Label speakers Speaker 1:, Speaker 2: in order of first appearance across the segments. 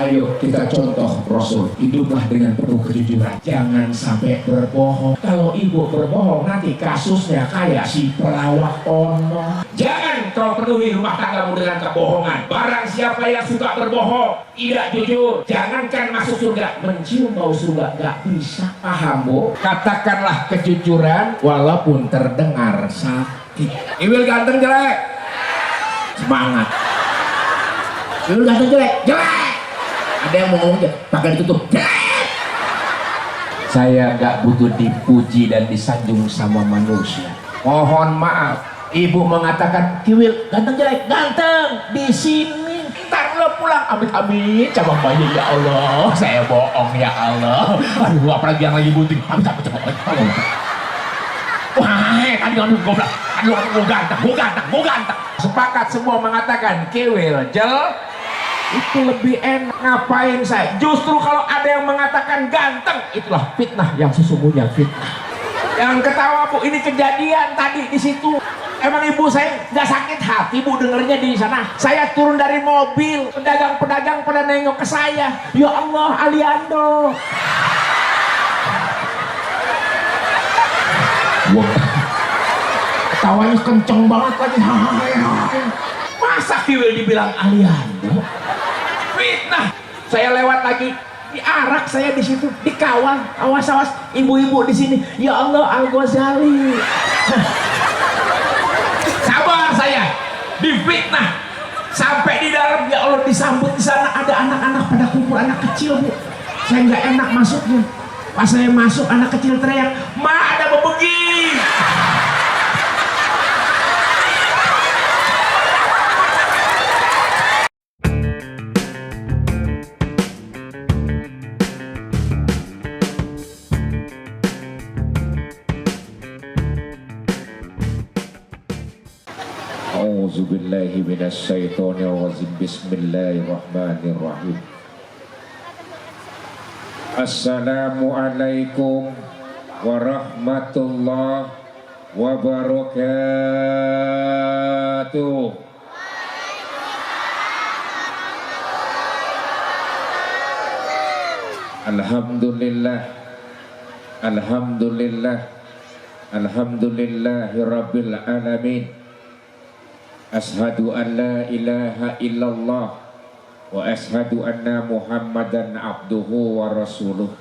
Speaker 1: Ayo kita contoh Rasul, hiduplah dengan penuh kejujuran. Jangan sampai berbohong. Kalau ibu berbohong nanti kasusnya kayak si pelawak ono. Jangan kau penuhi rumah tanggamu dengan kebohongan. Barang siapa yang suka berbohong, tidak jujur, jangankan masuk surga, mencium bau surga gak bisa. Paham bu? Katakanlah kejujuran walaupun terdengar sakit. Iwil ganteng jelek? Semangat. Iwil ganteng jelek? Jelek! Ada yang mau ngomong pakai ditutup. Saya nggak butuh dipuji dan disanjung sama manusia. Mohon maaf, ibu mengatakan Kiwil ganteng jelek, ganteng di sini. Ntar lo pulang, amit-amit cabang bayi ya Allah. Saya bohong ya Allah. Aduh, apalagi yang lagi bunting. Amit-amit cabang bayi. Wah, tadi kan goblok. Aduh, gue ganteng. Sepakat semua mengatakan Kiwil jelek. Itu lebih enak. Ngapain saya? Justru kalau ada yang mengatakan ganteng, itulah fitnah yang sesungguhnya fitnah. Yang ketawa bu, ini kejadian tadi di situ. Emang ibu saya nggak sakit hati bu dengernya di sana. Saya turun dari mobil, pedagang-pedagang pada nengok ke saya. Ya Allah, Aliando. Wah, ketawanya kenceng banget lagi. Masa Kiwil dibilang Aliando? Fitnah. Saya lewat lagi, diarak saya di situ, dikawal, awas-awas ibu-ibu di sini. Ya Allah, Al-Ghazali. Sabar saya, difitnah. Sampai di dalam, ya Allah, disambut di sana ada anak-anak pada kumpul, anak kecil bu. Saya nggak enak masuknya. Pas saya masuk, anak kecil teriak, "Ma, ada bebegi." A'udzubillahi minasyaitonirrajim. Bismillahirrahmanirrahim. Assalamualaikum warahmatullahi wabarakatuh. Alhamdulillah, alhamdulillah, alhamdulillahi rabbil alamin. Ashadu an la ilaha illallah wa ashadu anna muhammadan abduhu wa rasuluh.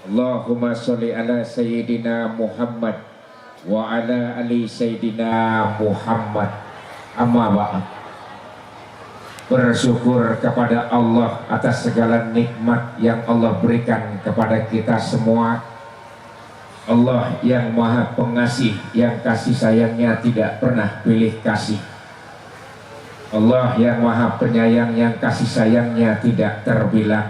Speaker 1: Allahumma sholli ala sayyidina Muhammad wa ala ali sayyidina Muhammad. Amma ba'd. Bersyukur kepada Allah atas segala nikmat yang Allah berikan kepada kita semua. Allah yang maha pengasih, yang kasih sayangnya tidak pernah pilih kasih. Allah yang maha penyayang, yang kasih sayangnya tidak terbilang.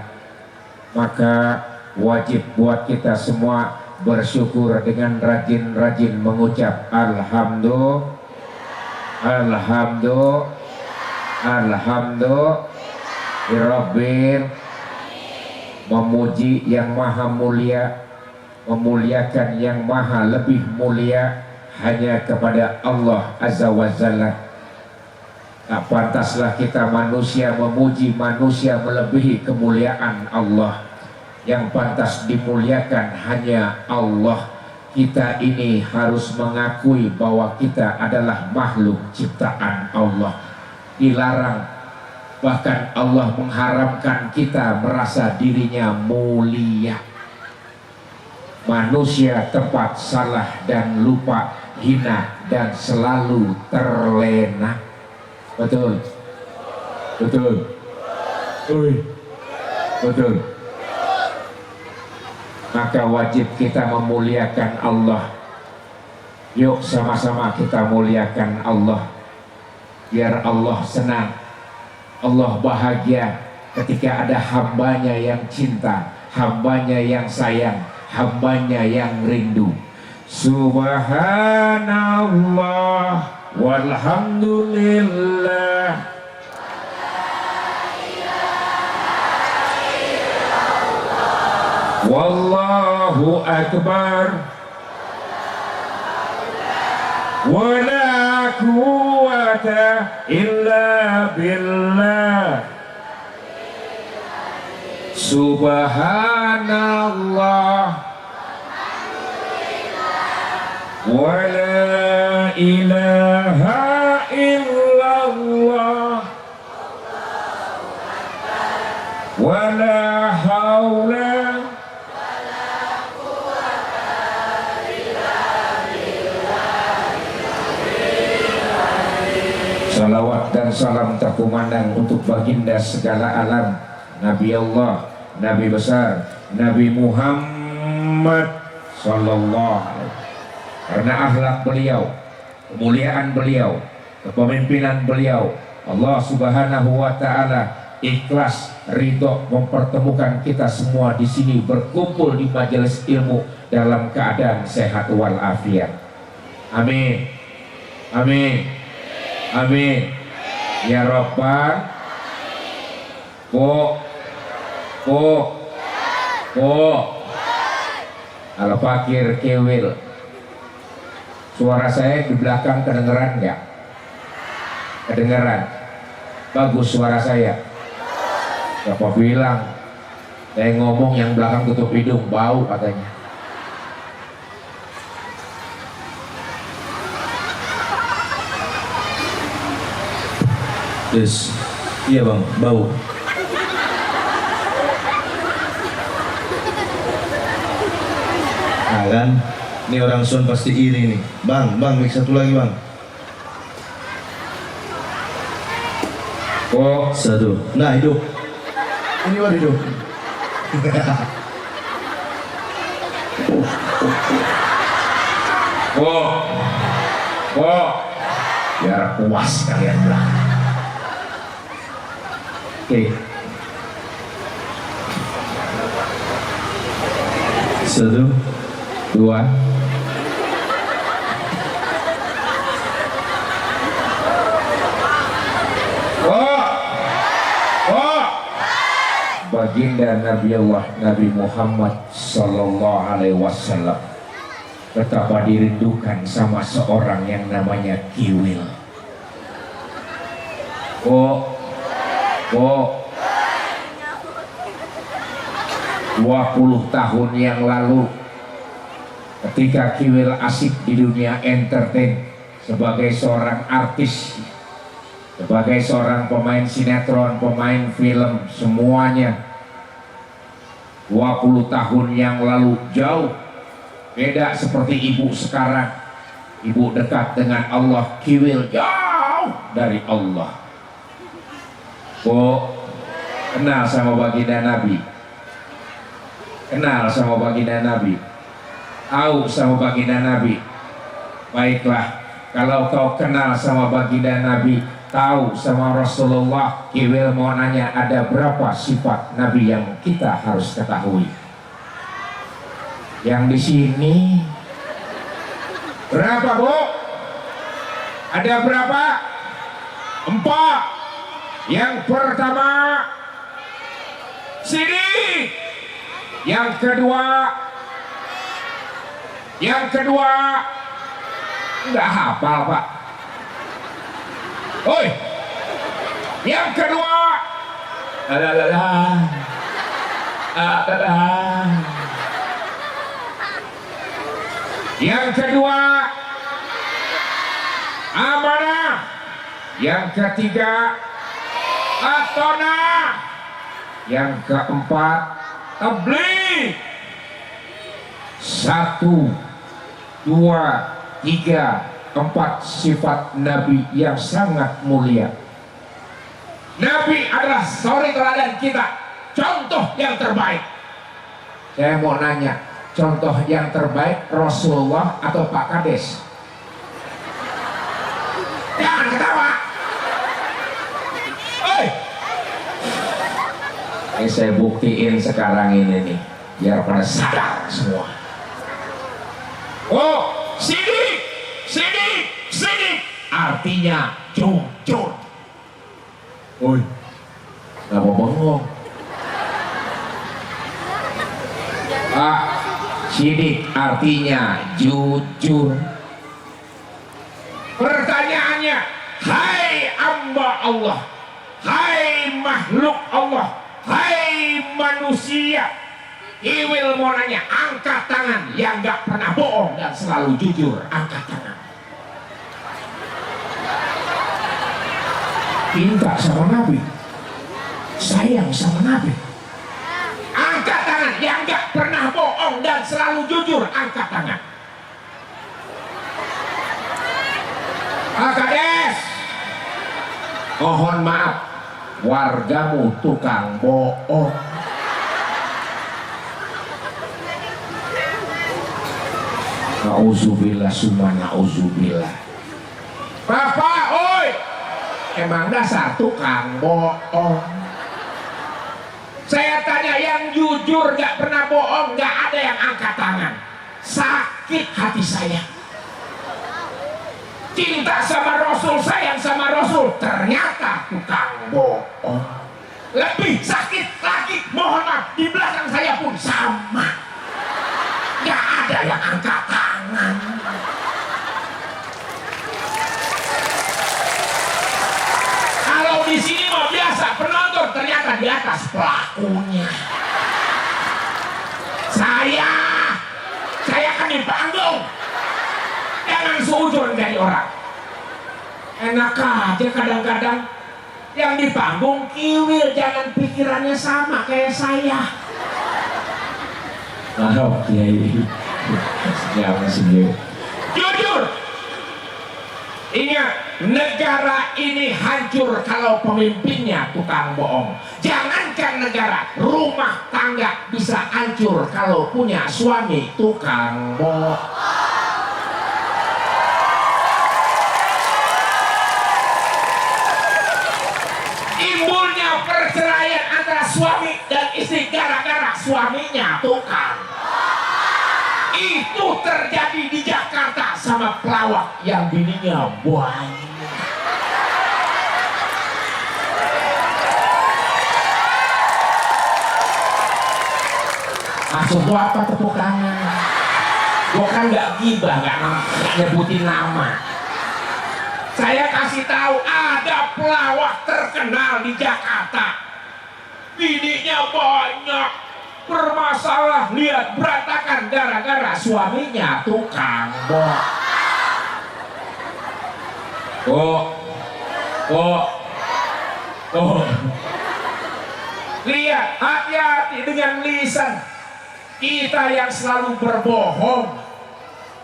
Speaker 1: Maka wajib buat kita semua bersyukur dengan rajin-rajin mengucap alhamdulillah, alhamdulillah, memuji yang maha mulia, memuliakan yang maha lebih mulia hanya kepada Allah Azza wa Jalla. Tak pantaslah kita manusia memuji manusia melebihi kemuliaan Allah. Yang pantas dimuliakan hanya Allah. Kita ini harus mengakui bahwa kita adalah makhluk ciptaan Allah. Dilarang, bahkan Allah mengharamkan kita merasa dirinya mulia. Manusia tepat salah dan lupa, hina dan selalu terlena. Betul, betul, betul. Maka wajib kita memuliakan Allah. Yuk sama-sama kita muliakan Allah, biar Allah senang, Allah bahagia ketika ada hambanya yang cinta, hambanya yang sayang, hambanya yang rindu. Subhanallah walhamdulillah, wallahu akbar, wala quwwata illa billah. Subhanallah wa la ilaha illallah wa la haula salawat dan salam terkumandang untuk baginda segala alam, Nabi Allah, Nabi besar, Nabi Muhammad Sallallahu Alaihi Wasallam. Karena akhlak beliau, kemuliaan beliau, kepemimpinan beliau, Allah Subhanahu Wa Taala ikhlas ridho mempertemukan kita semua di sini berkumpul di majelis ilmu dalam keadaan sehat walafiat. Amin, amin. Amin ya Rabbal ko Al-Fakir Kewil. Suara saya di belakang kedengeran nggak? Kedengeran? Bagus suara saya. Siapa bilang saya ngomong yang belakang tutup hidung bau katanya.
Speaker 2: Yes. Iya bang, bau. Nah kan, ini orang Son pasti iri nih. Bang, mix satu lagi bang.
Speaker 1: Oh,
Speaker 2: Satu. Nah hidup. Ini baru hidup.
Speaker 1: biar puas kalian bilang.
Speaker 2: Oke. Satu,
Speaker 1: Dua, baginda Nabi Allah Nabi Muhammad Sallallahu Alaihi Wasallam betapa dirindukan sama seorang yang namanya Kiwil. 20 tahun yang lalu ketika Kiwil asik di dunia entertain sebagai seorang artis, sebagai seorang pemain sinetron, pemain film, semuanya 20 tahun yang lalu jauh beda seperti ibu sekarang. Ibu dekat dengan Allah, Kiwil jauh dari Allah. Kenal sama baginda Nabi, kenal sama baginda Nabi, tahu sama baginda Nabi. Baiklah, kalau kau kenal sama baginda Nabi, tahu sama Rasulullah, Kiwil mau nanya ada berapa sifat Nabi yang kita harus ketahui. Yang di sini berapa bu? Ada berapa? 4. Yang pertama Sidik. Yang kedua enggak hafal pak. Oi. Yang kedua yang kedua amanah. Yang ketiga atona. Yang keempat tabligh. 1, 2, 3, 4 sifat Nabi yang sangat mulia. Nabi adalah suri teladan kita, contoh yang terbaik. Saya mau nanya, contoh yang terbaik Rasulullah atau Pak Kades? Jangan ketawa. Oi. Ini saya buktiin sekarang ini nih, biar pada sadar semua. Sidik, artinya jujur. Oi, nggak mau bengong. Sidik artinya jujur. Pertanyaannya, hai hamba Allah, hai makhluk Allah, hai manusia. Iwil mau nanya, angkat tangan yang gak pernah bohong dan selalu jujur, angkat tangan. Cinta sama Nabi, sayang sama Nabi. Angkat tangan yang gak pernah bohong dan selalu jujur, angkat tangan. Kades, mohon maaf, wargamu tukang bohong. Nauzubillah summa nauzubillah. Bapak, oi, emang dasar tukang bohong. Saya tanya yang jujur gak pernah bohong, gak ada yang angkat tangan. Sakit hati saya. Cinta sama Rasul, sayang sama Rasul, ternyata tukang bohong. Lebih sakit lagi, mohon maaf, di belakang saya pun sama. Gak ada yang angkat tangan. Kalau di sini mau biasa penonton, ternyata di atas pelakunya. Saya kan di panggung. Jangan seujun dari orang. Enak aja kadang-kadang yang di panggung kiwil, jangan pikirannya sama kayak saya. Maaf Kiai, jangan sendiri. Jujur, ingat, negara ini hancur kalau pemimpinnya tukang bohong. Jangankan negara, rumah tangga bisa hancur kalau punya suami tukang bohong. Timbulnya perceraian antara suami dan istri gara-gara suaminya tukang. Itu terjadi di Jakarta sama pelawak yang bininya banyak. Maksud gua apa tepuk tangan? Gua kan gak gibah, gak nyebutin nama. Saya kasih tahu ada pelawak terkenal di Jakarta. Bininya banyak, bermasalah, lihat berantakan gara-gara suaminya tukang bohong. Lihat, hati-hati dengan lisan kita yang selalu berbohong.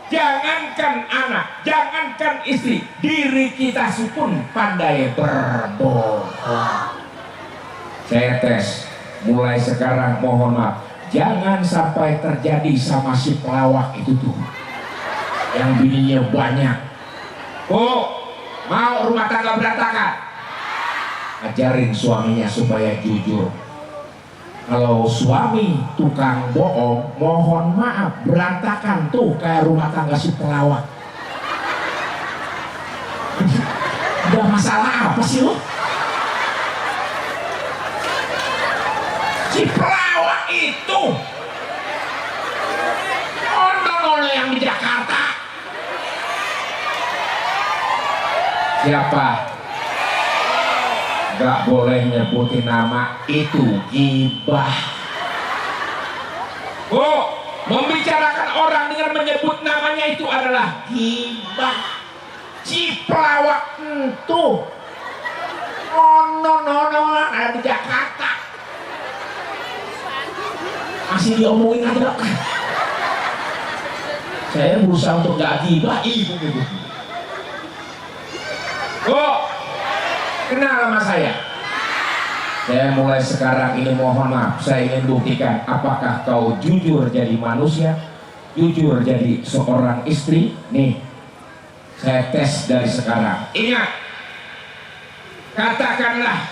Speaker 1: Jangankan anak, jangankan istri, diri kita pun pandai berbohong. Saya tes, mulai sekarang mohon maaf, jangan sampai terjadi sama si pelawak itu tuh, yang bininya banyak. Mau rumah tangga berantakan? Ajarin suaminya supaya jujur. Kalau suami tukang bohong, mohon maaf, berantakan tuh kayak rumah tangga si pelawak. Udah masalah apa sih lo? Si pelawak itu orang-orang yang di Jakarta. Siapa? Gak boleh nyebutin nama, itu gibah. Membicarakan orang dengan menyebut namanya itu adalah gibah. Si pelawak itu ada di Jakarta. Masih diomongin aja. Saya berusaha untuk gak gibah, ibu. Kenal sama saya. Saya mulai sekarang ini mohon maaf, saya ingin buktikan apakah kau jujur jadi manusia, jujur jadi seorang istri. Nih, saya tes dari sekarang. Ingat, katakanlah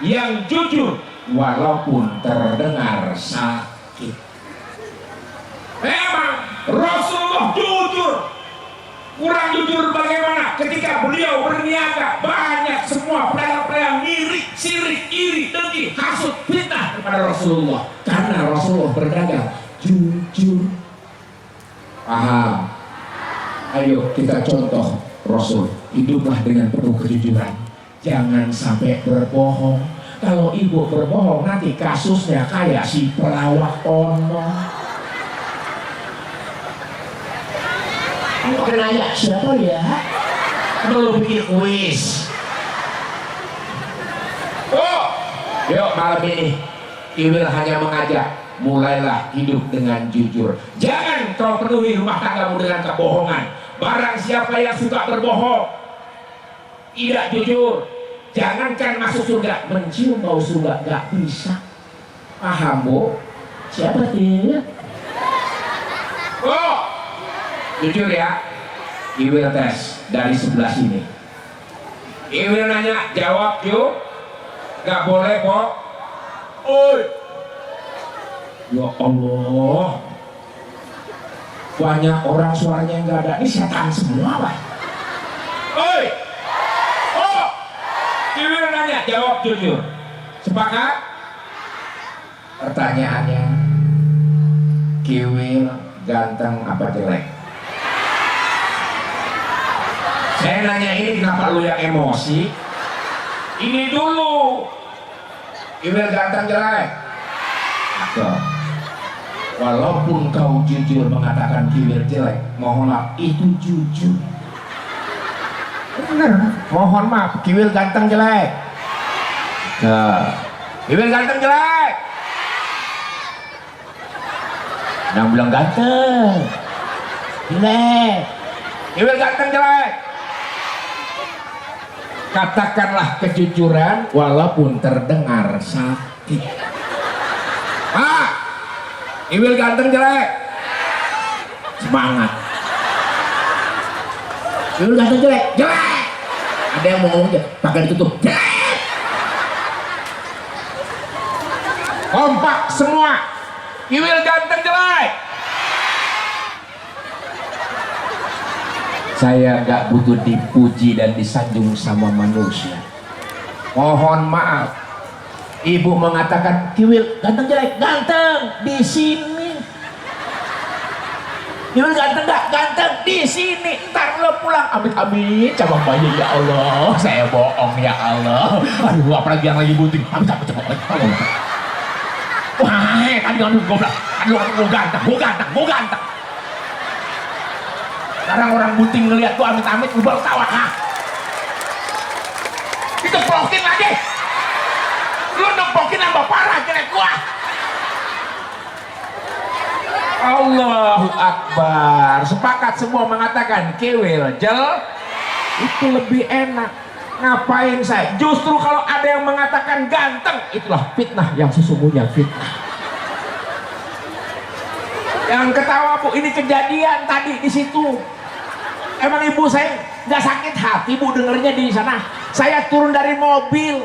Speaker 1: yang jujur walaupun terdengar sakit. Memang Rasulullah jujur. Kurang jujur bagaimana ketika beliau berniaga, banyak semua pedagang-pedagang ngiri, sirik, iri, dengki, hasut, fitnah kepada Rasulullah. Karena Rasulullah berdagang jujur. Paham? Ayo kita contoh Rasul, hiduplah dengan penuh kejujuran. Jangan sampai berbohong. Kalau ibu berbohong nanti kasusnya kayak si pelawak ono. Ayo nanya siapa ya? Belum bikin kuis. Oh, yuk malam ini Iwil hanya mengajak, mulailah hidup dengan jujur. Jangan kau penuhi rumah tanggamu dengan kebohongan. Barang siapa yang suka berbohong, tidak jujur, jangankan masuk surga, mencium bau surga gak bisa. Paham bu? Siapa dia? Oh, jujur ya. Iwil tes dari sebelah sini. Iwil nanya, jawab yuk. Gak boleh kok. Oi. Ya Allah. Banyak orang suaranya yang gak ada. Ini setan semua pak. Oi. Oh. Iwil nanya, jawab jujur. Sepakat? Pertanyaannya, Kiwil ganteng apa jelek? Saya nanya ini kenapa lu yang emosi? Ini dulu. Iwil ganteng jelek? Atau walaupun kau jujur mengatakan Kiwil jelek, mohon maaf itu jujur. Bener. Mohon maaf, Kiwil ganteng jelek. Kiwil ganteng jelek. Yang bilang ganteng jelek. Kiwil ganteng jelek. Katakanlah kejujuran walaupun terdengar sakit. Ah, Iwil ganteng jelek. Semangat. Iwil ganteng jelek, jelek. Ada yang mau ngomong aja, pakai ditutup. Jelek. Kompak semua. Iwil ganteng jelek. Saya gak butuh dipuji dan disanjung sama manusia. Mohon maaf, ibu mengatakan Kiwil ganteng jelek, ganteng di sini. Kiwil ganteng gak? Ganteng di sini. Ntar lo pulang, amit-amit cabang bayi ya Allah. Saya bohong ya Allah. Aduh, apalagi yang lagi bunting. Amit-amit cabang bayi. Wah, tadi kan gue bilang, gue ganteng. Sekarang orang bunting ngeliat tuh amit-amit, gue baru tawa. Hah? Ditemplokin lagi. Lu nemplokin nambah parah jelek gua. Allahu Akbar. Sepakat semua mengatakan Kiwil jelek itu lebih enak. Ngapain saya? Justru kalau ada yang mengatakan ganteng, itulah fitnah yang sesungguhnya fitnah. Yang ketawa bu, ini kejadian tadi di situ. Emang ibu saya nggak sakit hati bu dengernya di sana. Saya turun dari mobil,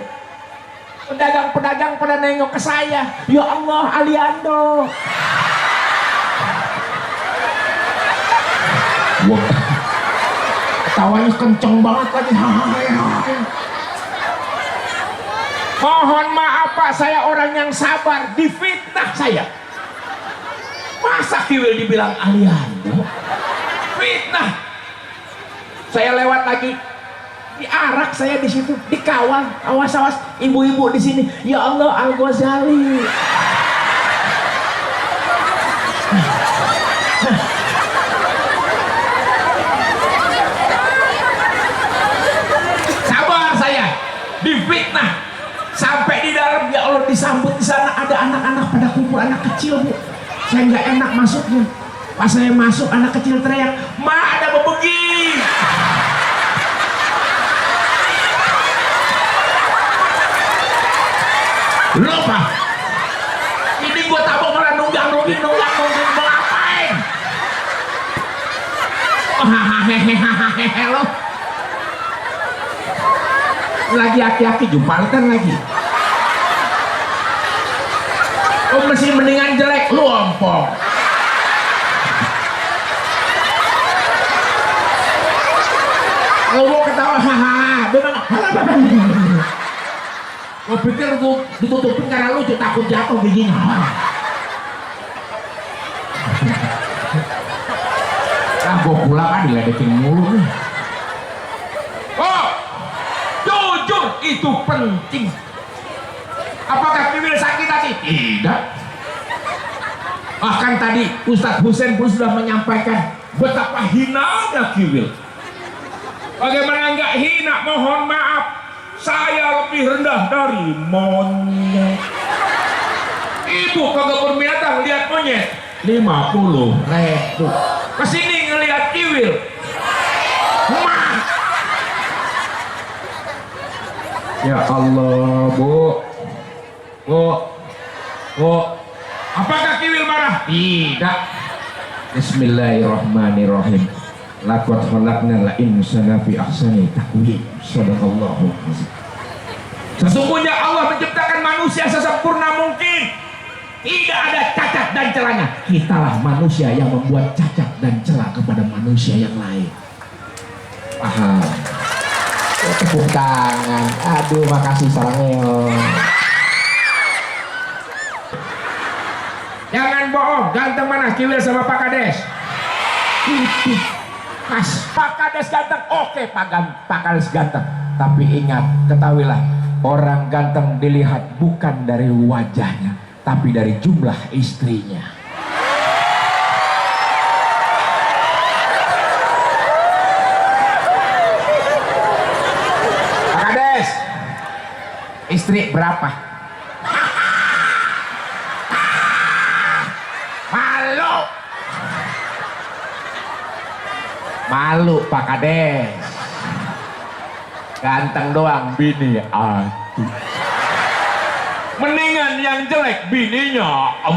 Speaker 1: pedagang-pedagang pada nengok ke saya. Ya Allah, Aliando. Wah, ketawanya kenceng banget lagi. Mohon maaf pak, saya orang yang sabar, difitnah saya. Masa Kiwil dibilang Aliando? Fitnah. Saya lewat lagi, diarak saya di situ, dikawal, awas-awas ibu-ibu di sini. Ya Allah, Al-Ghazali. Sabar saya, difitnah. Sampai di dalam, ya Allah, disambut di sana ada anak-anak pada kumpul, anak kecil bu. Saya nggak enak masuknya. Pas saya masuk, anak kecil teriak, "Ma, ada bebegi." Lupa. Ini gua tabok malah nunggang mau ngapain? Hahaha lo. Lagi aki-aki jumpalkan lagi. Oh masih mendingan jelek lu ompong. Lo mau ketawa hahaha, memang. Gue pikir tuh ditutupin karena lucu, takut jatuh giginya. Ah, gue pulang kan diledekin mulu nih. Oh, jujur itu penting. Apakah Kiwil sakit hati? Tidak. Bahkan tadi Ustadz Husain pun sudah menyampaikan betapa hinanya Kiwil. Bagaimana enggak hina? Mohon maaf, saya lebih rendah dari monyet. Ibu kagak binatang lihat monyet 50.000. Kesini ngelihat Kiwil. Mah. Ya Allah, Bu. Apakah Kiwil marah? Tidak. Bismillahirrahmanirrahim. Laqad khalaqnal insana fi ahsani taqwim. Shadaqallahu azim. Sesungguhnya Allah menciptakan manusia sesempurna mungkin. Tidak ada cacat dan celahnya. Kitalah manusia yang membuat cacat dan celah kepada manusia yang lain. Paham? Tepuk tangan. Aduh, makasih sarangnya. Jangan bohong, ganteng mana Kiwil sama Pak Kades? Itu pas Pak Kades ganteng, oke Pak Kades ganteng. Tapi ingat, ketahuilah, orang ganteng dilihat bukan dari wajahnya, tapi dari jumlah istrinya. Pak Kades, istri berapa? Malu Pak Kades. Ganteng doang bini aduh. Mendingan yang jelek bininya 4.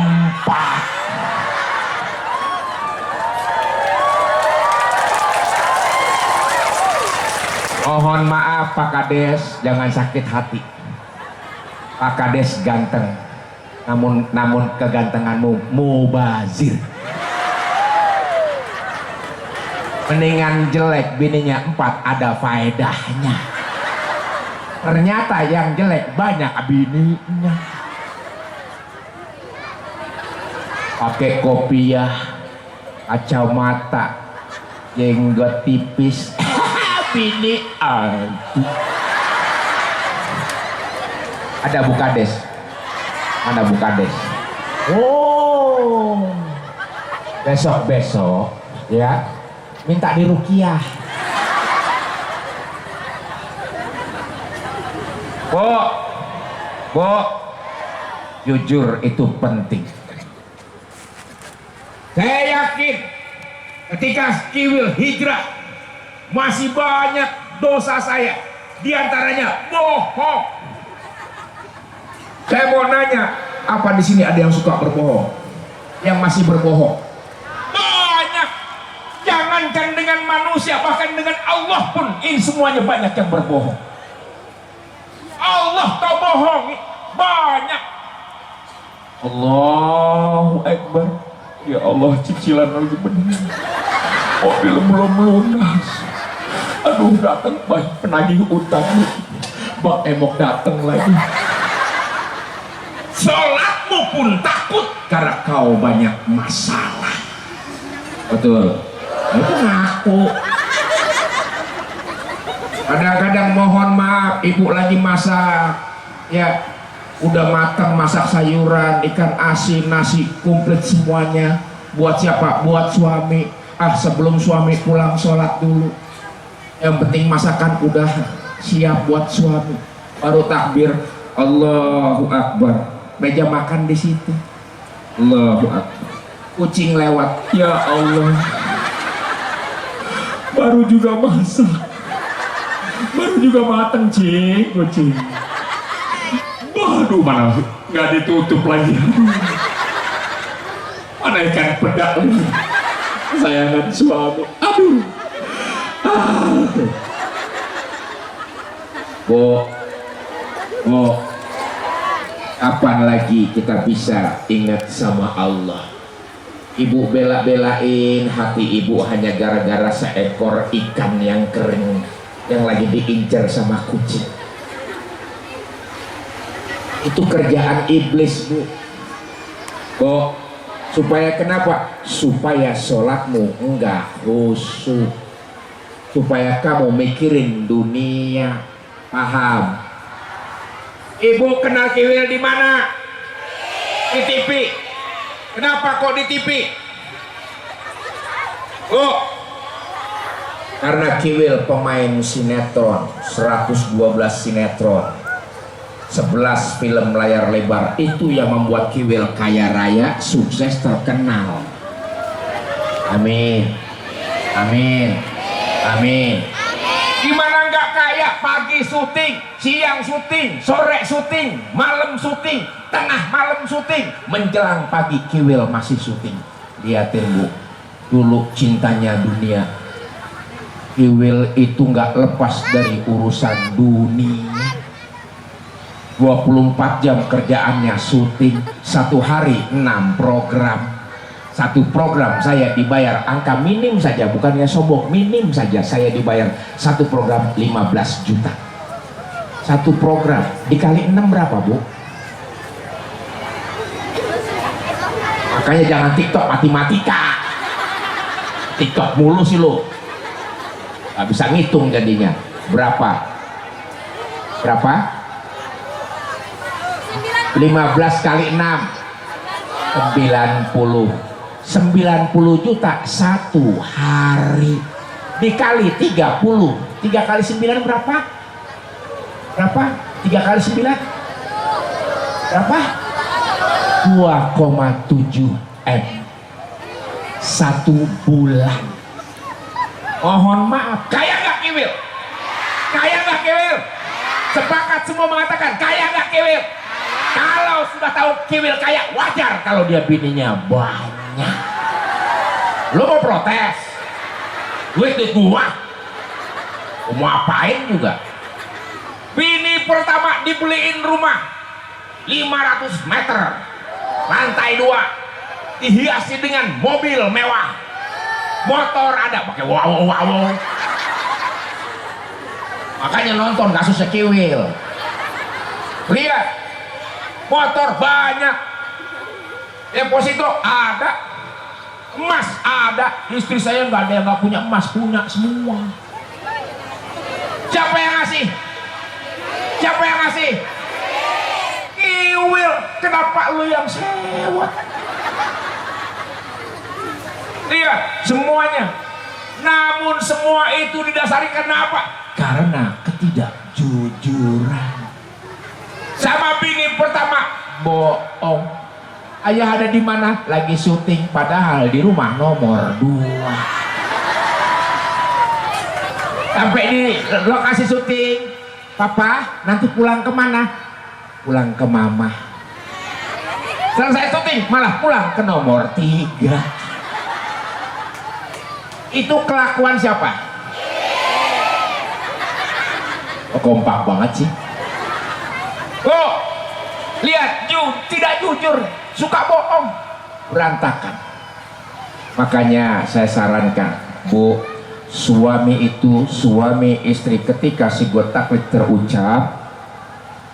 Speaker 1: Mohon maaf Pak Kades, jangan sakit hati. Pak Kades ganteng, namun kegantenganmu mubazir. Mendingan jelek bininya 4, ada faedahnya. Ternyata yang jelek banyak bininya. Pakai kopiah, kacamata, jenggot tipis, bini aduh. Ada Bu Kades. Mana Bu Kades? Oh, besok ya. Minta diruqyah. Bu, jujur itu penting. Saya yakin ketika Kiwil hijrah masih banyak dosa saya, diantaranya bohong. Saya mau nanya, apa di sini ada yang suka berbohong? Yang masih berbohong? Jangankan dengan manusia, bahkan dengan Allah pun ini semuanya banyak yang berbohong. Allah kau bohongi banyak. Allahu Akbar. Ya Allah, cicilan lagi benar. Mobil belum lunas. Aduh, datang baik penagih utang. Bak emok datang lagi. Sholatmu pun takut karena kau banyak masalah. Betul. Itu ngaku. Kadang-kadang mohon maaf, ibu lagi masak, ya udah matang masak sayuran, ikan asin, nasi komplit semuanya. Buat siapa? Buat suami. Sebelum suami pulang sholat dulu. Yang penting masakan udah siap buat suami. Baru takbir, Allahu Akbar. Meja makan di situ. Allahu Akbar. Kucing lewat, ya Allah. Baru juga masak, baru juga mateng kucing. Waduh, mana nggak ditutup lagi. Mana ikan pedak lagi. Sayangan suami. Aduh. Bu, kapan lagi kita bisa ingat sama Allah? Ibu bela-belain hati ibu hanya gara-gara seekor ikan yang kering yang lagi diincar sama kucing. Itu kerjaan iblis, Bu. Supaya kenapa? Supaya sholatmu enggak khusyuk. Supaya kamu mikirin dunia. Paham? Ibu kenal Kiwil di mana? Di TV. Kenapa kok di TV? Oh, karena Kiwil pemain sinetron, 112 sinetron, 11 film layar lebar. Itu yang membuat Kiwil kaya raya, sukses, terkenal. Amin. Amin. Amin. Gimana nggak kaya? Pagi syuting, siang syuting, sore syuting, malam syuting, tengah malam syuting, menjelang pagi Kiwil masih syuting. Lihatin Bu, dulu cintanya dunia. Kiwil itu nggak lepas dari urusan dunia. 24 jam kerjaannya syuting, satu hari 6 program. Satu program saya dibayar angka minim saja, bukannya sombong, minim saja saya dibayar satu program 15 juta. Satu program dikali 6 berapa Bu? Makanya jangan TikTok matematika. TikTok mulu sih lo, gak bisa ngitung jadinya. Berapa? 15 kali 6 90 juta satu hari, dikali 30, 3 kali 9 berapa? 3 kali 9 berapa? 2,7 M satu bulan. Mohon maaf, kaya nggak Kiwil? Kaya nggak Kiwil? Sepakat semua mengatakan kaya nggak Kiwil? Kalau sudah tahu Kiwil kaya, wajar kalau dia bininya banyak. Lo mau protes? Duit gua mau apain juga? Bini pertama dibeliin rumah 500 meter, lantai 2, dihiasi dengan mobil mewah, motor ada, pakai wow. Makanya nonton kasusnya Kiwil. Lihat, motor banyak, deposito ada, emas ada. Istri saya nggak ada yang nggak punya emas, punya semua. Siapa yang ngasih? Siapa yang ngasih? Kiwil. Kenapa lu yang sewot? Lihat semuanya. Namun semua itu didasari karena apa? Karena ketidakjujuran. Sama bini pertama bohong. Ayah ada di mana? Lagi syuting, padahal di rumah nomor 2. Sampai di lokasi syuting, papa nanti pulang kemana? Pulang ke mama. Selesai syuting malah pulang ke nomor 3. Itu kelakuan siapa? Oh, kompak banget sih. Oh, lihat, tidak jujur, suka bohong, berantakan. Makanya saya sarankan, Bu, suami istri ketika si taklid terucap,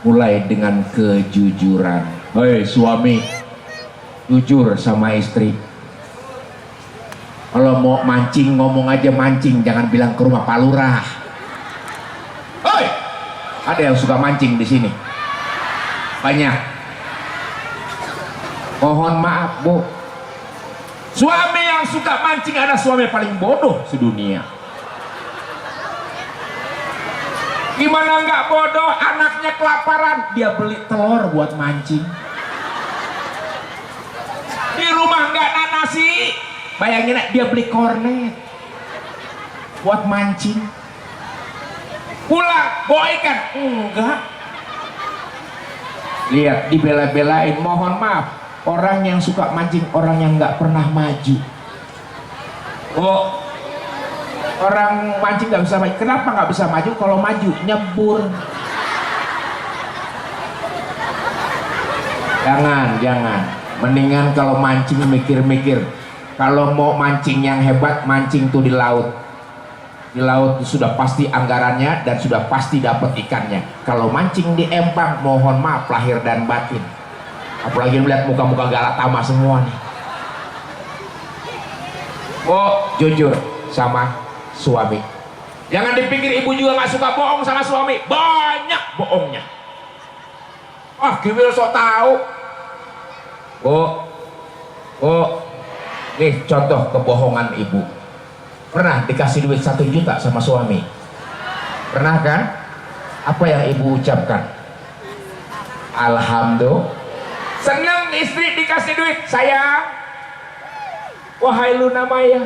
Speaker 1: mulai dengan kejujuran. Hei suami, jujur sama istri. Kalau mau mancing, ngomong aja mancing, jangan bilang ke rumah Pak Lurah. Hei, ada yang suka mancing di sini. Banyak. Mohon maaf Bu, suami yang suka mancing ada suami paling bodoh sedunia. Gimana nggak bodoh? Anaknya kelaparan, dia beli telur buat mancing. Di rumah nggak ada nasi, bayangin dia beli kornet buat mancing. Pulang bawa ikan, enggak. Lihat, dibela-belain. Mohon maaf, orang yang suka mancing orang yang nggak pernah maju. Oh, orang mancing nggak bisa maju. Kenapa nggak bisa maju? Kalau maju nyebur. Jangan. Mendingan kalau mancing mikir-mikir. Kalau mau mancing yang hebat, mancing tuh di laut. Di laut sudah pasti anggarannya dan sudah pasti dapat ikannya. Kalau mancing di empang, mohon maaf lahir dan batin. Apalagi melihat muka-muka Galatama semua nih. Oh, jujur sama suami. Jangan dipikir ibu juga nggak suka bohong sama suami. Banyak bohongnya. Ah, Kiwil sok tahu. Bu, nih contoh kebohongan ibu. Pernah dikasih duit 1 juta sama suami? Pernah kan? Apa yang ibu ucapkan? Alhamdulillah. Senang istri dikasih duit. Sayang, wahai Luna Maya,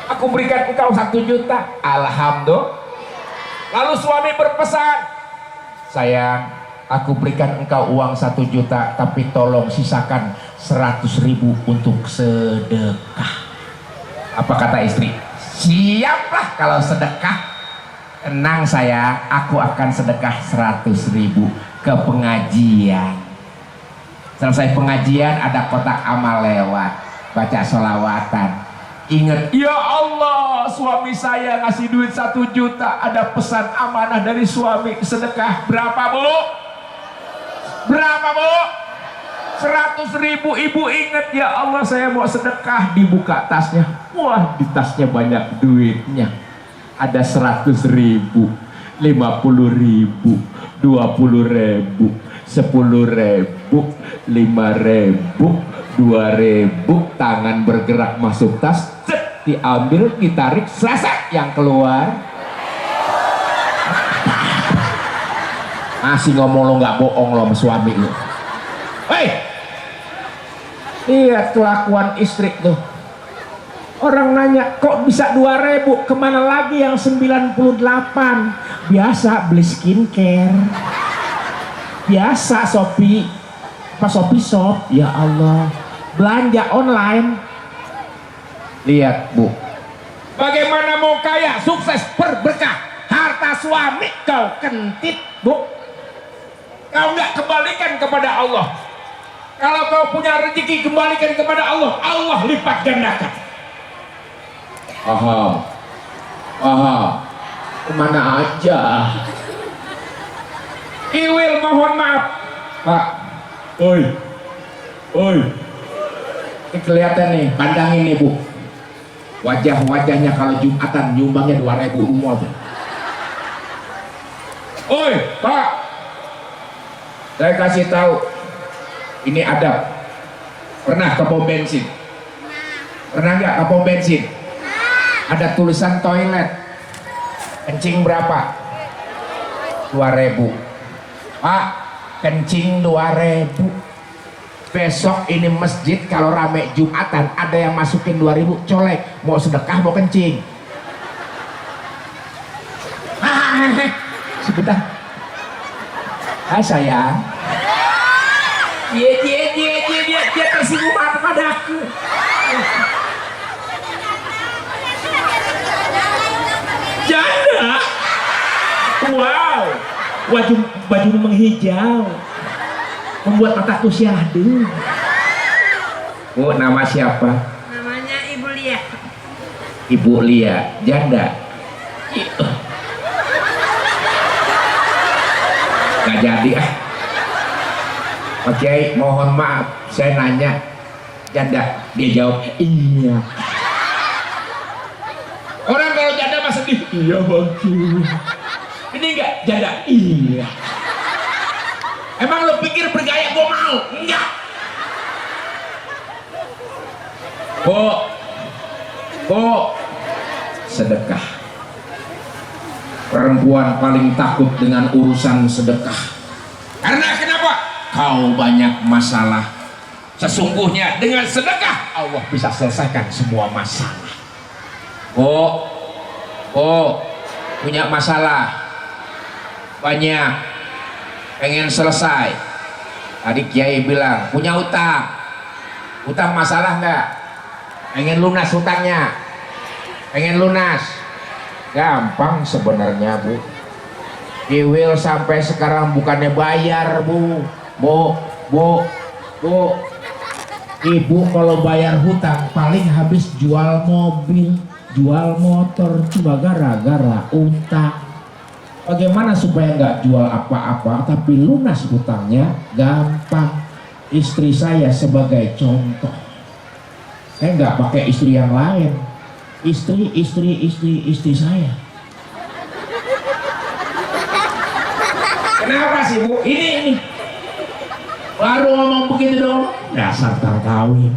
Speaker 1: aku berikan engkau 1 juta. Alhamdulillah. Lalu suami berpesan, sayang, aku berikan engkau uang 1 juta, tapi tolong sisakan 100.000 untuk sedekah. Apa kata istri? Siaplah kalau sedekah. Tenang sayang, aku akan sedekah 100.000 ke pengajian. Selesai pengajian ada kotak amal lewat, baca sholawatan. Ingat, ya Allah, suami saya ngasih duit 1 juta, ada pesan amanah dari suami, sedekah berapa bu? Berapa bu? 100.000. Ibu ingat, ya Allah saya mau sedekah. Dibuka tasnya, wah di tasnya banyak duitnya. Ada 100.000, 50.000, 20.000, 10.000, 5.000, 2.000. Tangan bergerak masuk tas, diambil, ditarik, selesai. Yang keluar masih ngomong lo nggak bohong lo sama suami lo. Hei, lihat kelakuan istri tuh. Orang nanya, kok bisa 2.000? Kemana lagi yang 98? Biasa beli skincare, biasa Shopee, apa Shopee Shop. Ya Allah, belanja online. Lihat bu, bagaimana mau kaya, sukses, berberkah, harta suami kau kentit bu. Kau nggak kembalikan kepada Allah. Kalau kau punya rezeki, kembalikan kepada Allah. Allah lipat gandakan. Kemana aja? Iwil mohon maaf Pak. Oi, ini kelihatan nih, pandangin nih bu, wajah-wajahnya kalau Jumatan nyumbangnya 2.000 semua tuh. Oi Pak, saya kasih tahu, ini adab. Pernah ke pom bensin? Pernah nggak ke pom bensin? Ada tulisan toilet, kencing berapa? 2.000. Pak, kencing 2.000. Besok ini masjid kalau rame Jumatan ada yang masukin 2.000, colek. Mau sedekah mau kencing. Sebentar. Hai sayang. Dia tersinggung padaku. Janda. Wow, baju menghijau, membuat mataku syahdu. Oh, nama siapa?
Speaker 3: Namanya Ibu Lia.
Speaker 1: Ibu Lia, janda. Gak jadi ah. Oke, mohon maaf, saya nanya janda, dia jawab iya. Orang kalau janda mah sedih, iya bang. Ini enggak janda, iya. Emang lo pikir bergaya gua mau? Enggak. Sedekah. Perempuan paling takut dengan urusan sedekah. Karena kenapa? Kau banyak masalah. Sesungguhnya dengan sedekah Allah bisa selesaikan semua masalah. Punya masalah banyak, pengen selesai. Tadi Kiai bilang punya utang masalah nggak? Pengen lunas hutangnya, pengen lunas, gampang sebenarnya bu. Kiwil sampai sekarang bukannya bayar bu. Ibu kalau bayar hutang paling habis jual mobil, jual motor, cuma gara-gara utang. Bagaimana supaya nggak jual apa-apa tapi lunas hutangnya? Gampang. Istri saya sebagai contoh. Saya nggak pakai istri yang lain. Istri saya. Kenapa sih Bu? Ini. Baru ngomong begitu dong. Dasar kawin.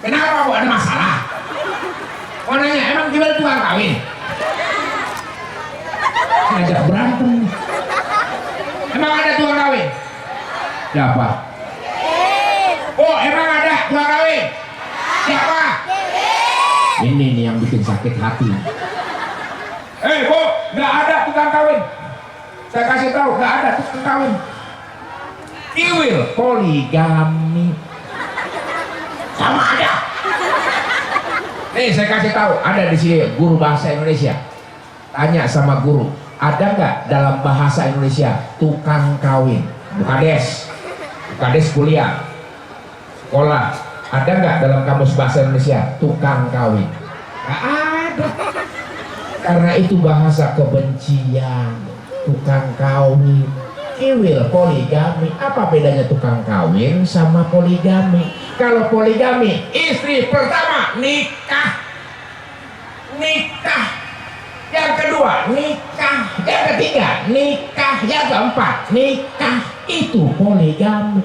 Speaker 1: Kenapa Bu? Ada masalah? Mau nanya, emang gimana tukang kawin? Ngajak berantem. Emang ada tukang kawin? Siapa? Oh, emang ada tukang kawin? Siapa? Ini nih yang bikin sakit hati. Bu, nggak ada tukang kawin. Saya kasih tahu, nggak ada tukang kawin. Kiwil poligami. Sama ada. Nih saya kasih tahu, ada di sini guru bahasa Indonesia. Tanya sama guru, ada nggak dalam bahasa Indonesia tukang kawin? Bukades, Bukades kuliah, sekolah. Ada nggak dalam kamus bahasa Indonesia tukang kawin? Nggak ada. Karena itu bahasa kebencian. Tukang kawin, kiwil poligami. Apa bedanya tukang kawin sama poligami? Kalau poligami, istri pertama nikah, yang kedua nikah, yang ketiga nikah, yang keempat nikah. Itu poligami.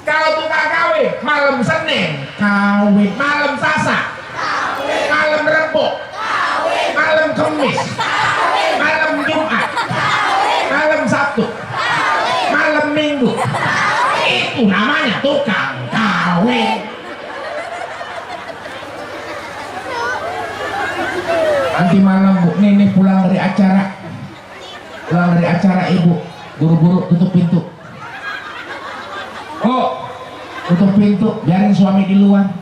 Speaker 1: Kalau tukang kawin, malam Senin kawin, malam Selasa kawin, malam Rebo kawin, malam Kamis kawin, malam Jumat kawin, malam Sabtu kawin, malam Minggu kawin. Itu namanya tukang kawin. Nanti malam Bu, Nenek pulang dari acara Ibu, buru-buru tutup pintu. Oh, tutup pintu, biarin suami di luar.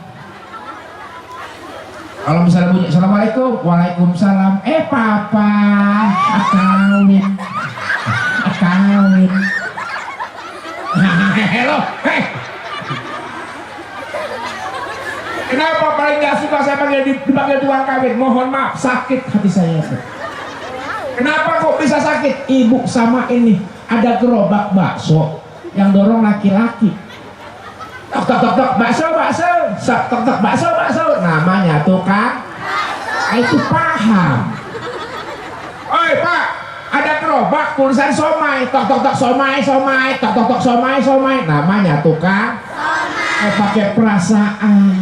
Speaker 1: Kalau misalnya bunyi assalamualaikum, waalaikumsalam. Papa, kawin. Hello, hei. Kenapa paling gak suka saya dipanggil tukang kawin? Mohon maaf, sakit hati saya. Kenapa kok bisa sakit? Ibu sama ini ada gerobak bakso yang dorong laki-laki. Tok bakso, tok bakso. Namanya tukang bakso. Itu paham. Oi Pak, ada gerobak tulisan somai. Tok somai. Tok somai. Namanya tukang somai. Pakai perasaan.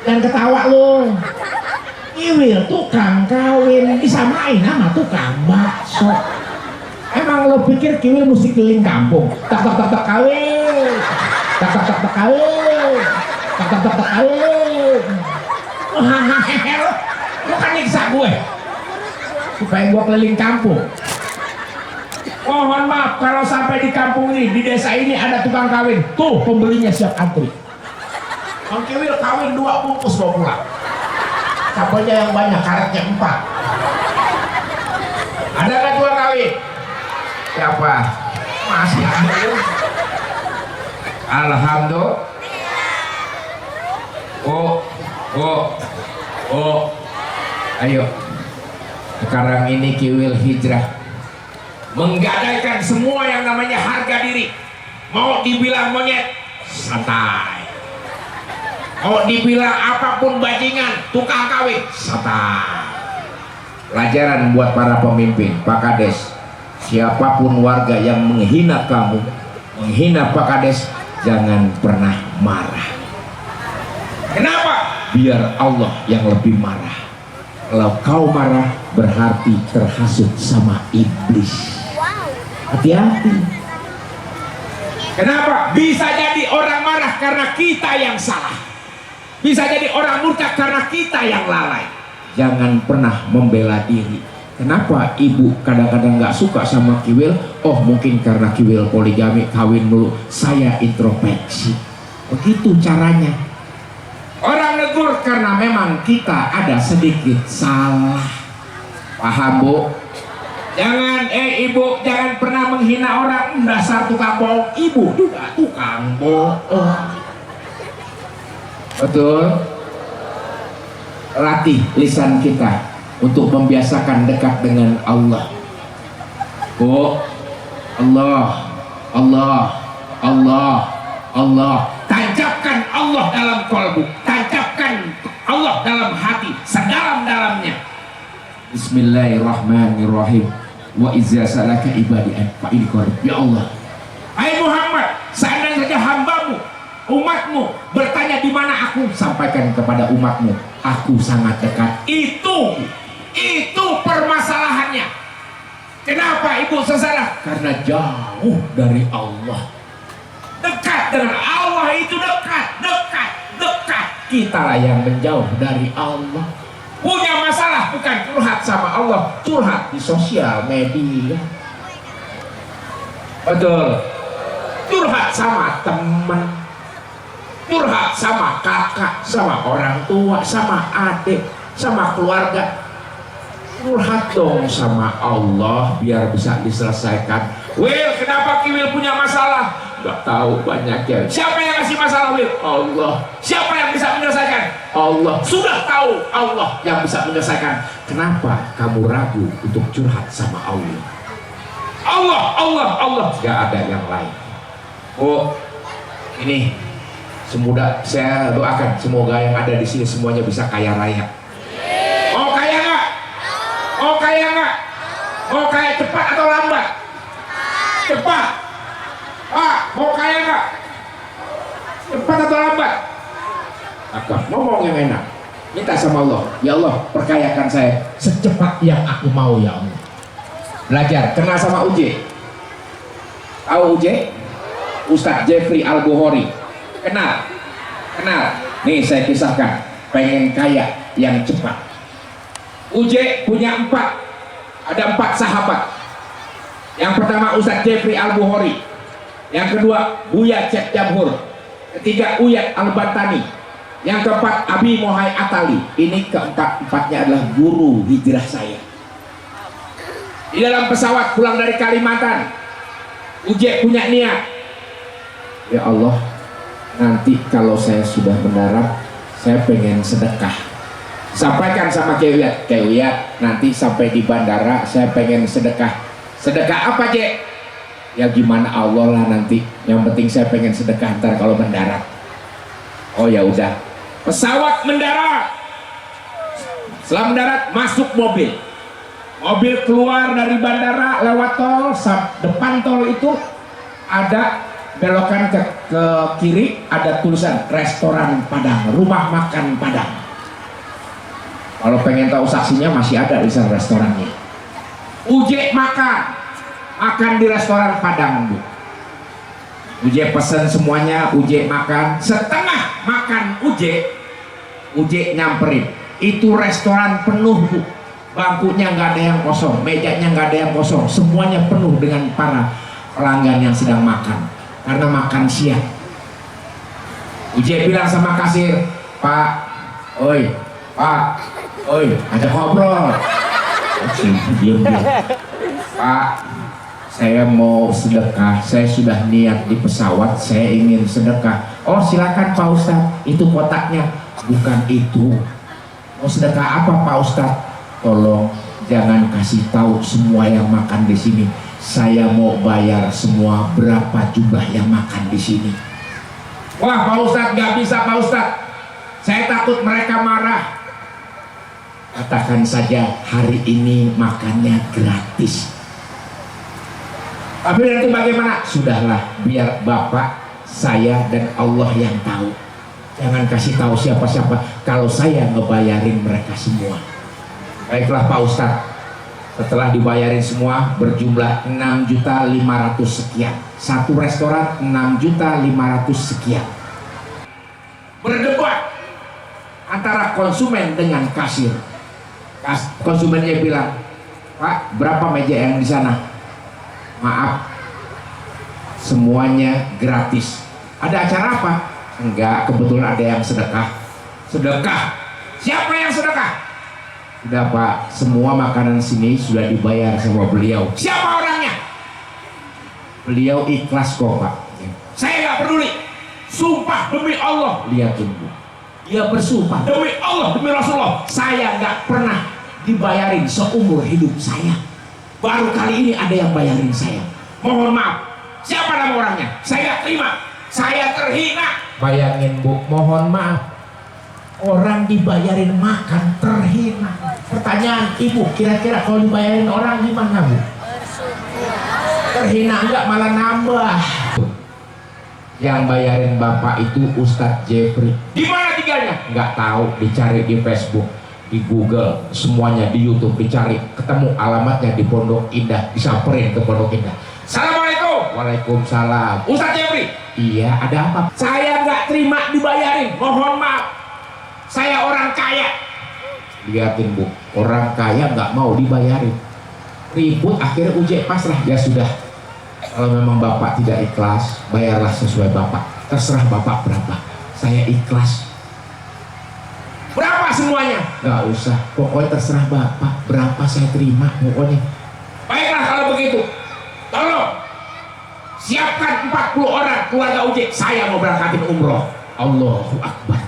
Speaker 1: Dan ketawa lo. Iwil tukang kawin disamain nama tukang bakso. Emang lo pikir Kiwil mesti keliling kampung? Tak kawin. Tak kawin. Lo kan nyiksa gue supaya gue keliling kampung. Mohon maaf kalau sampai di kampung ini, di desa ini ada tukang kawin. Tuh pembelinya siap antri. Bang Kiwil kawin 2 bungkus bawa pulang. Sampelnya yang banyak, karetnya 4. Ada nggak tukang kawin? Siapa? Masih ada ya? Alhamdulillah. Ayo. Sekarang ini Kiwil hijrah, menggadaikan semua yang namanya harga diri. Mau dibilang monyet, santai. Mau dibilang apapun bajingan, tukang kawin, santai. Pelajaran buat para pemimpin, Pak Kades. Siapapun warga yang menghina kamu, menghina Pak Kades, jangan pernah marah. Kenapa? Biar Allah yang lebih marah. Kalau kau marah, berarti terhasut sama iblis. Hati-hati. Kenapa? Bisa jadi orang marah karena kita yang salah. Bisa jadi orang murka karena kita yang lalai. Jangan pernah membela diri. Kenapa ibu kadang-kadang nggak suka sama Kiwil? Oh mungkin karena Kiwil poligami, kawin mulu. Saya introspeksi. Begitu caranya. Orang negur karena memang kita ada sedikit salah. Paham Bu? Jangan ibu jangan pernah menghina orang. Dasar tukang bohong. Ibu juga tukang bohong. Betul? Latih lisan kita untuk membiasakan dekat dengan Allah. Bu, Allah. Tancapkan Allah dalam kolbu, tancapkan Allah dalam hati, sedalam-dalamnya. Bismillahirrahmanirrahim. wa izza salaka ibadi fa ini qarib. Ya Allah, hai Muhammad, seandainya saja hambamu, umatmu bertanya di mana aku, sampaikan kepada umatmu, aku sangat dekat. Itu permasalahannya. Kenapa ibu sengsara? Karena jauh dari Allah. Dekat dengan Allah itu dekat. Kita lah yang menjauh dari Allah. Punya masalah bukan curhat sama Allah, curhat di sosial media. Betul. Curhat sama teman, curhat sama kakak, sama orang tua, sama adik, sama keluarga. Curhat dong sama Allah biar bisa diselesaikan. Will, kenapa Kiwil punya masalah? Gak tahu, banyak ya. Siapa yang kasih masalah, Will? Allah. Siapa yang bisa menyelesaikan? Allah. Sudah tahu Allah yang bisa menyelesaikan. Kenapa kamu ragu untuk curhat sama Allah? Allah. Gak ada yang lain. Oh, ini semoga saya doakan semoga yang ada di sini semuanya bisa kaya raya. Oh, kaya nggak? Mau kaya cepat atau lambat? Cepat. Mau kaya nggak? Cepat atau lambat? Ngomong yang enak. Minta sama Allah, ya Allah perkayakan saya secepat yang aku mau ya Allah. Belajar, kenal sama Uje. Tahu Uje? Ustadz Jeffrey Al-Bukhari. Kenal. Nih saya kisahkan, pengen kaya yang cepat. Uje punya ada 4 sahabat. Yang pertama Ustadz Jeffrey Al-Bukhari, yang kedua Buya Cek Jamhur, ketiga Uyat Al-Bantani, yang keempat Abi Mohai Atali. Ini keempat-empatnya adalah guru hijrah saya. Di dalam pesawat pulang dari Kalimantan, Uje punya niat, ya Allah, nanti kalau saya sudah mendarat, saya pengen sedekah. Sampaikan sama Kewiyat, nanti sampai di bandara saya pengen sedekah. Sedekah apa, Cek? Ya gimana Allah lah nanti. Yang penting saya pengen sedekah ntar kalau mendarat. Oh ya udah. Pesawat mendarat. Setelah mendarat masuk mobil. Mobil keluar dari bandara lewat tol. Depan tol itu ada belokan ke kiri, ada tulisan restoran Padang, rumah makan Padang. Kalau pengen tahu saksinya masih ada di sana restorannya. Uje makan di restoran Padang, Bu. Uje pesen semuanya, Uje makan. Setengah makan Uje nyamperin. Itu restoran penuh, Bu. Bangkunya nggak ada yang kosong, mejanya nggak ada yang kosong, semuanya penuh dengan para pelanggan yang sedang makan karena makan siang. Uje bilang sama kasir, Pak, ajak ngobrol. Diam. Pak, saya mau sedekah, saya sudah niat di pesawat, saya ingin sedekah. Oh silakan Pak Ustadz, itu kotaknya. Bukan itu. Mau sedekah apa Pak Ustadz? Tolong jangan kasih tahu semua yang makan di sini. Saya mau bayar semua berapa jumlah yang makan di sini. Wah Pak Ustadz, nggak bisa Pak Ustadz. Saya takut mereka marah. Katakan saja hari ini makannya gratis. Tapi nanti bagaimana? Sudahlah, biar Bapak, saya dan Allah yang tahu. Jangan kasih tahu siapa-siapa kalau saya ngebayarin mereka semua. Baiklah Pak Ustadz. Setelah dibayarin semua berjumlah 6.500.000 sekian. Satu restoran 6.500.000 sekian. Berdebat antara konsumen dengan kasir. Konsumennya bilang, Pak, berapa meja yang di sana? Maaf, semuanya gratis. Ada acara apa? Enggak, kebetulan ada yang sedekah. Sedekah? Siapa yang sedekah? Sudah Pak, semua makanan sini sudah dibayar sama beliau. Siapa orangnya? Beliau ikhlas kok Pak. Saya nggak peduli. Sumpah demi Allah. Lihat tunggu. Dia bersumpah demi Allah, demi Rasulullah, saya nggak pernah dibayarin seumur hidup saya. Baru kali ini ada yang bayarin saya. Mohon maaf. Siapa nama orangnya? Saya nggak terima. Saya terhina. Bayangin Bu, mohon maaf. Orang dibayarin makan terhina. Pertanyaan Ibu, kira-kira kalau dibayarin orang gimana Bu? terhina enggak malah nambah. Yang bayarin bapak itu Ustadz Jeffrey. Di mana tinggalnya? Nggak tahu, dicari di Facebook, di Google, semuanya di YouTube dicari, ketemu alamatnya di Pondok Indah, disamperin ke Pondok Indah. Assalamualaikum. Waalaikumsalam. Ustadz Jeffrey. Iya, ada apa? Saya nggak terima dibayarin, mohon maaf. Saya orang kaya. Lihatin Bu, orang kaya nggak mau dibayarin. Ribut, akhirnya ujek pasrah. Ya sudah, kalau memang bapak tidak ikhlas, bayarlah sesuai bapak. Terserah bapak berapa, saya ikhlas. Berapa semuanya? Nggak usah, pokoknya terserah bapak berapa saya terima pokoknya. Baiklah kalau begitu, tolong siapkan 40 orang keluarga ujek, saya mau berangkatin umroh. Allahu Akbar.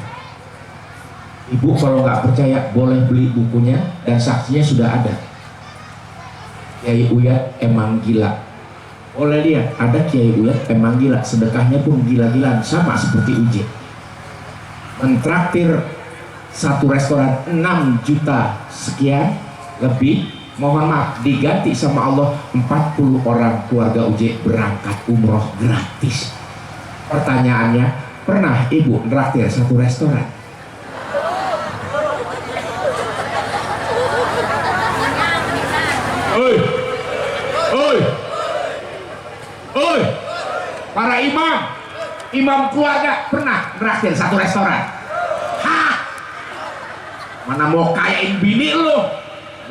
Speaker 1: Ibu kalau nggak percaya boleh beli bukunya dan saksinya sudah ada. Kiai Uyat emang gila. Oleh lihat, ada Kiai Uyat emang gila, sedekahnya pun gila-gilaan sama seperti Uje. Mentraktir satu restoran 6 juta sekian lebih, mohon maaf, diganti sama Allah 40 orang keluarga Uje berangkat umroh gratis. Pertanyaannya, pernah ibu traktir satu restoran? Oi, para imam keluarga pernah traktir satu restoran? Hah? Mana mau kayain bini lu,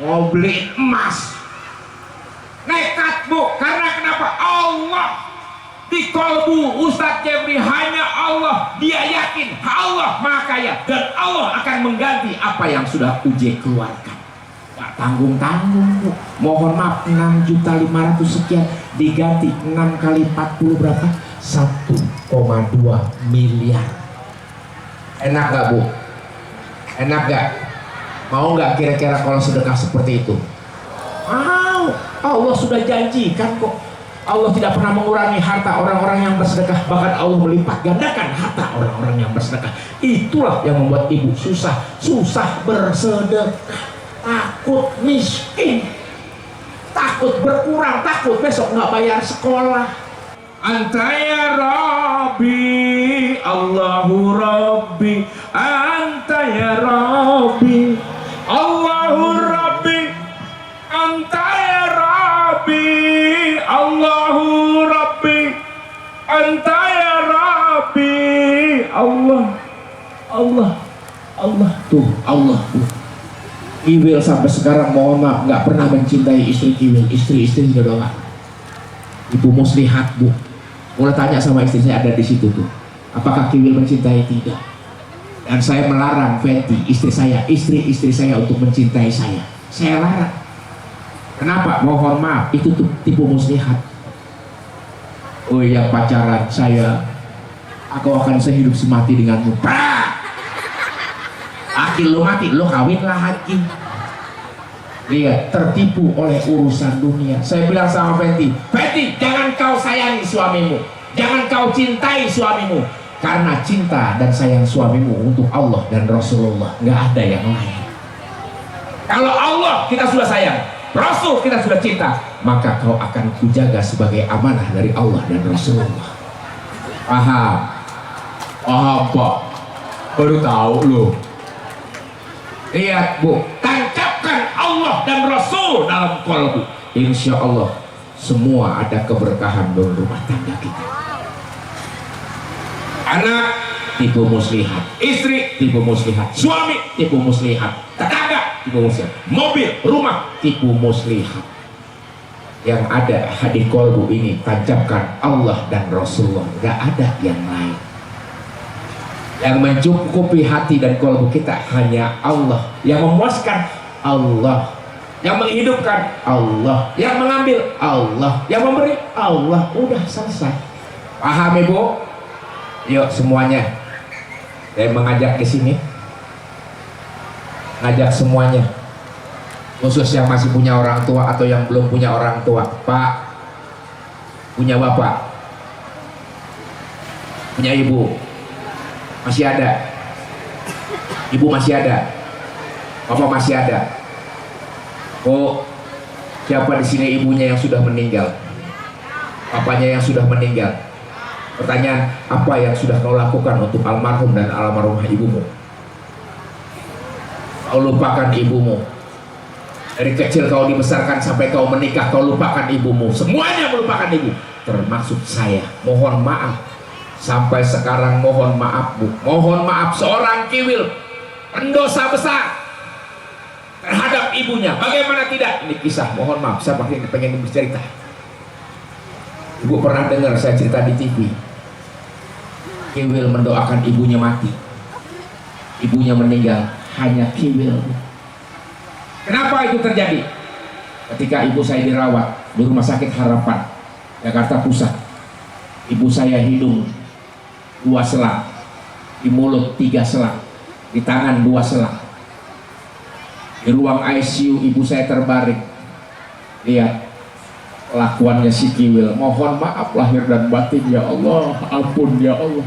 Speaker 1: mau beliin emas? Nekat Bu, karena kenapa? Allah di kolbu Ustadz Jeffrey hanya Allah. Dia yakin Allah Maha Kaya dan Allah akan mengganti apa yang sudah Uje keluarkan. Gak tanggung-tanggung Bu. Mohon maaf, 6.500.000 sekian diganti 6 kali 40 berapa? 1,2 miliar. Enak gak Bu? Enak gak? Mau gak kira-kira kalau sedekah seperti itu? Mau. Allah sudah janjikan kok. Allah tidak pernah mengurangi harta orang-orang yang bersedekah, bahkan Allah melipat gandakan harta orang-orang yang bersedekah. Itulah yang membuat ibu susah bersedekah. Takut miskin, takut berkurang, takut besok nggak bayar sekolah. Anta ya Rabbi, Allahu Rabbi, Anta ya Rabbi, Allahu Rabbi, Anta ya Rabbi, Allahu Rabbi, Anta ya Rabbi, Allah tuh, Allah tuh. Kiwil sampai sekarang mohon maaf nggak pernah mencintai istri Kiwil, istri sudah doang. Ibu muslihat Bu, mulai tanya sama istri saya ada di situ tuh, apakah Kiwil mencintai? Tidak. Dan saya melarang Fenty, istri saya untuk mencintai saya larang. Kenapa? Mohon maaf, itu tuh tipu muslihat. Oh ya pacaran saya, aku akan sehidup semati denganmu. Akil lo mati, lo kawin lah hati. Lihat, tertipu oleh urusan dunia. Saya bilang sama Fenty, jangan kau sayangi suamimu, jangan kau cintai suamimu, karena cinta dan sayang suamimu untuk Allah dan Rasulullah, nggak ada yang lain. Kalau Allah kita sudah sayang, Rasul kita sudah cinta, maka kau akan kujaga sebagai amanah dari Allah dan Rasulullah. Paham? Paham Pak? Baru tahu lo. Lihat Bu, tancapkan Allah dan Rasul dalam kolbu. Insya Allah semua ada keberkahan dalam rumah tangga kita. Anak tipu muslihat, istri tipu muslihat, suami tipu muslihat, tetangga tipu muslihat, mobil, rumah tipu muslihat. Yang ada di kolbu ini tancapkan Allah dan Rasulullah, gak ada yang lain. Yang mencukupi hati dan kolbu kita hanya Allah. Yang memuaskan Allah, yang menghidupkan Allah, yang mengambil Allah, yang memberi Allah. Udah selesai. Paham Ibu? Yuk semuanya, saya mengajak ke sini, ngajak semuanya, khusus yang masih punya orang tua atau yang belum punya orang tua. Pak, punya bapak, punya ibu, masih ada, ibu masih ada, bapak masih ada. Oh, siapa di sini ibunya yang sudah meninggal? papanya yang sudah meninggal. Pertanyaan, apa yang sudah kau lakukan untuk almarhum dan almarhumah ibumu? Kau lupakan ibumu. Dari kecil kau dibesarkan sampai kau menikah, kau lupakan ibumu. Semuanya melupakan ibu, termasuk saya. Mohon maaf. Sampai sekarang mohon maaf, Bu. Mohon maaf, seorang Kiwil pendosa besar terhadap ibunya. Bagaimana tidak? Ini kisah, mohon maaf, saya pengen bercerita. Ibu pernah dengar saya cerita di TV. Kiwil mendoakan ibunya mati, ibunya meninggal, hanya Kiwil. Kenapa itu terjadi? Ketika ibu saya dirawat di Rumah Sakit Harapan, Jakarta Pusat, ibu saya hidung 2 selang, di mulut 3 selang, di tangan 2 selang. Di ruang ICU ibu saya terbaring. Lihat kelakuannya si Kiwil. Mohon maaf lahir dan batin ya Allah, ampun ya Allah.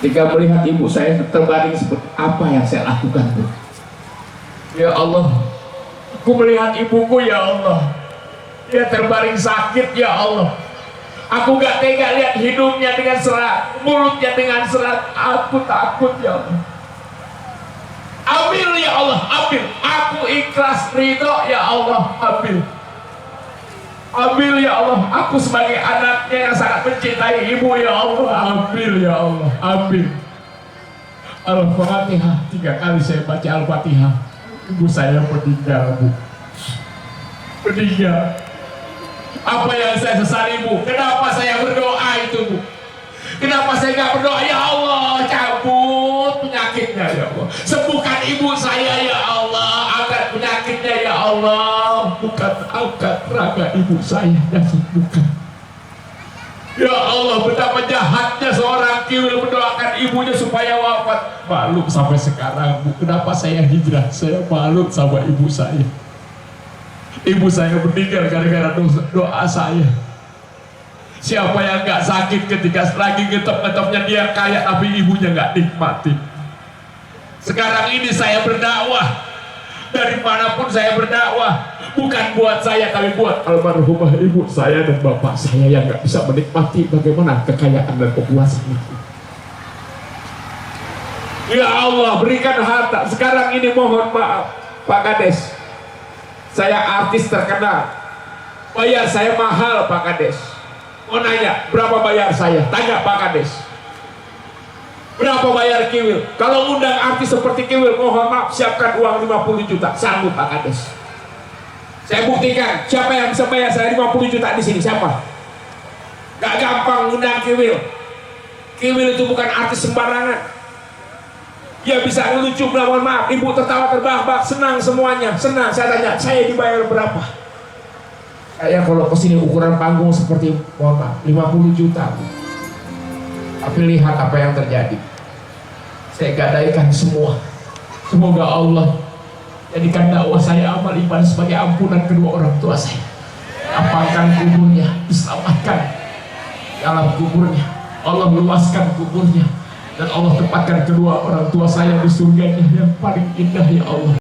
Speaker 1: Ketika melihat ibu saya terbaring seperti apa yang saya lakukan, Bu? Ya Allah, aku melihat ibuku ya Allah, dia terbaring sakit ya Allah. Aku gak tega lihat hidungnya dengan serat, mulutnya dengan serat. Aku takut ya Allah. Ambil ya Allah, ambil. Aku ikhlas ridho ya Allah, ambil. Ambil ya Allah, aku sebagai anaknya yang sangat mencintai ibu ya Allah, ambil ya Allah, ambil. Al-Fatihah, 3 kali saya baca Al-Fatihah. Ibu saya meninggal, Bu. Meninggal. Apa yang saya sesali, Bu? Kenapa saya berdoa itu, Bu? Kenapa saya nggak berdoa? Ya Allah, cabut penyakitnya ya Allah. Sembuhkan ibu saya ya Allah. Angkat penyakitnya ya Allah. Bukan angkat raga ibu saya yang sembuhkan. Ya Allah, betapa jahatnya seorang Kiwil mendoakan ibunya supaya wafat. Malu sampai sekarang, Bu. Kenapa saya hijrah? Saya malu sama ibu saya. Ibu saya meninggal gara-gara doa saya. Siapa yang gak sakit ketika lagi ngetop-ngetopnya dia kaya tapi ibunya gak nikmatin? Sekarang ini saya berdakwah. Dari manapun saya berdakwah, bukan buat saya tapi buat almarhumah ibu saya dan bapak saya yang gak bisa menikmati bagaimana kekayaan dan kepuasan itu. Ya Allah, berikan harta. Sekarang ini mohon maaf Pak Kades, saya artis terkenal, bayar saya mahal Pak Kades. Mau nanya berapa bayar saya? Tanya Pak Kades, berapa bayar Kiwil? Kalau undang artis seperti Kiwil, mohon maaf, siapkan uang 50 juta. Sanggup Pak Kades. Saya buktikan, siapa yang bisa bayar saya 50 juta di sini? Siapa? Gak gampang undang Kiwil. Kiwil itu bukan artis sembarangan. Dia bisa ngelucu, mohon maaf, ibu tertawa terbahak-bahak, senang semuanya, senang. Saya tanya, saya dibayar berapa? Saya kalau kesini ukuran panggung seperti, mohon maaf, 50 juta. Tapi lihat apa yang terjadi. Saya gadaikan semua. Semoga Allah jadikan dakwah saya amal ibadah sebagai ampunan kedua orang tua saya. Lapangkan kuburnya, diselamatkan dalam kuburnya. Allah luaskan kuburnya. Dan Allah tempatkan kedua orang tua saya di surganya yang paling indah ya Allah.